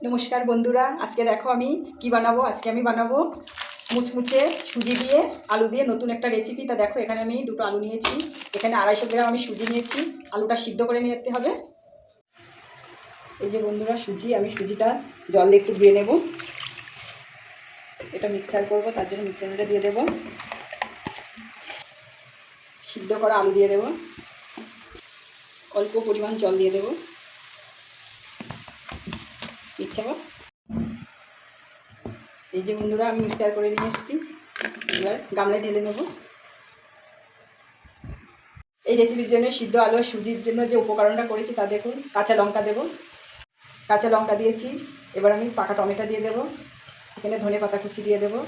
নমস্কার বন্ধুরা, আজকে দেখো আমি কি বানাবো। আজকে আমি বানাবো মুচমুচে সুজি দিয়ে আলু দিয়ে নতুন একটা রেসিপি। তা দেখো, এখানে আমি দুটো আলু নিয়েছি, এখানে 250 গ্রাম আমি সুজি নিয়েছি। আলুটা সিদ্ধ করে নিতে হবে। এই যে বন্ধুরা সুজি, আমি সুজিটা জল দিয়ে একটু ধুয়ে নেব। এটা মিক্সার করবো, তার জন্য মিক্সারটা দিয়ে দেবো। সিদ্ধ করা আলু দিয়ে দেবো, অল্প পরিমাণ জল দিয়ে দেবো। মিক্সার, এই যে বন্ধুরা আমি মিক্সার করে নিয়ে এসেছি। এবার গামলায় ঢেলে নেব। এই রেসিপির জন্য সিদ্ধ আলু আর সুজির জন্য যে উপকরণটা করেছি তা দেখুন। কাঁচা লঙ্কা দেব, কাঁচা লঙ্কা দিয়েছি। এবার আমি পাকা টমেটো দিয়ে দেবো। এখানে ধনে পাতা কুচি দিয়ে দেবো,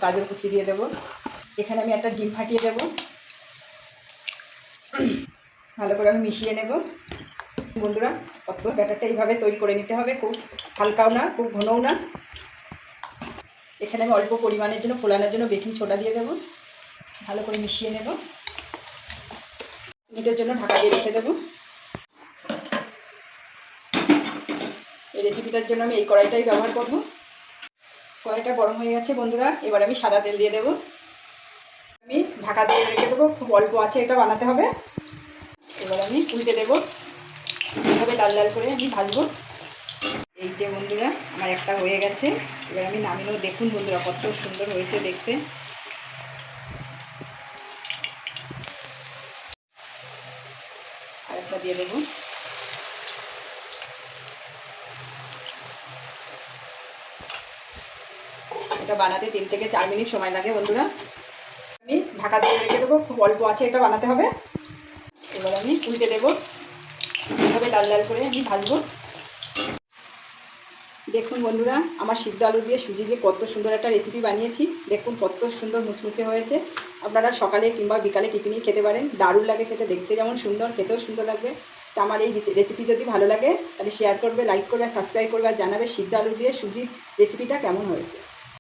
গাজর কুচি দিয়ে দেবো। এখানে আমি একটা ডিম ফাটিয়ে দেবো। ভালো করে আমি মিশিয়ে নেব। বন্ধুরা, কত ব্যাটারটা এইভাবে তৈরি করে নিতে হবে, খুব হালকাও না খুব ঘনও না। এখানে আমি অল্প পরিমাণের জন্য ফোলানোর জন্য বেকিং সোডা দিয়ে দেবো। ভালো করে মিশিয়ে নেব। মিনিটের জন্য ঢাকা দিয়ে রেখে দেবো। এই রেসিপিটার জন্য আমি এই কড়াইটাই ব্যবহার করব। কড়াইটা গরম হয়ে গেছে বন্ধুরা, এবার আমি সাদা তেল দিয়ে দেবো। আমি ঢাকা দিয়ে রেখে দেবো, খুব অল্প আছে এটা বানাতে হবে। এবার আমি উল্টে দেবো, এইভাবে লাল লাল করে আমি ভাজবো। এই যে বন্ধুরা আমার একটা হয়ে গেছে, এবার আমি নামিয়েও দেখুন বন্ধুরা কত সুন্দর হয়েছে দেখতে। আর একটা দিয়ে দেবো। এটা বানাতে 3 থেকে 4 মিনিট সময় লাগে বন্ধুরা। আমি ঢাকা দিয়ে রেখে দেবো, খুব অল্প আছে এটা বানাতে হবে। এবার আমি উল্টে দেবো, এইভাবে লাল লাল করে আমি ভাজবো। দেখুন বন্ধুরা আমার সিদ্ধ আলু দিয়ে সুজি দিয়ে কত সুন্দর একটা রেসিপি বানিয়েছি। দেখুন কত সুন্দর মুচমুচে হয়েছে। আপনারা সকালে কিংবা বিকালে টিফিনে খেতে পারেন, দারুণ লাগে খেতে, দেখতে যেমন সুন্দর খেতেও সুন্দর লাগবে। তো আমার এই রেসিপি যদি ভালো লাগে তাহলে শেয়ার করবে, লাইক করবে, সাবস্ক্রাইব করবে আর জানাবে সিদ্ধ আলু দিয়ে সুজির রেসিপিটা কেমন হয়েছে।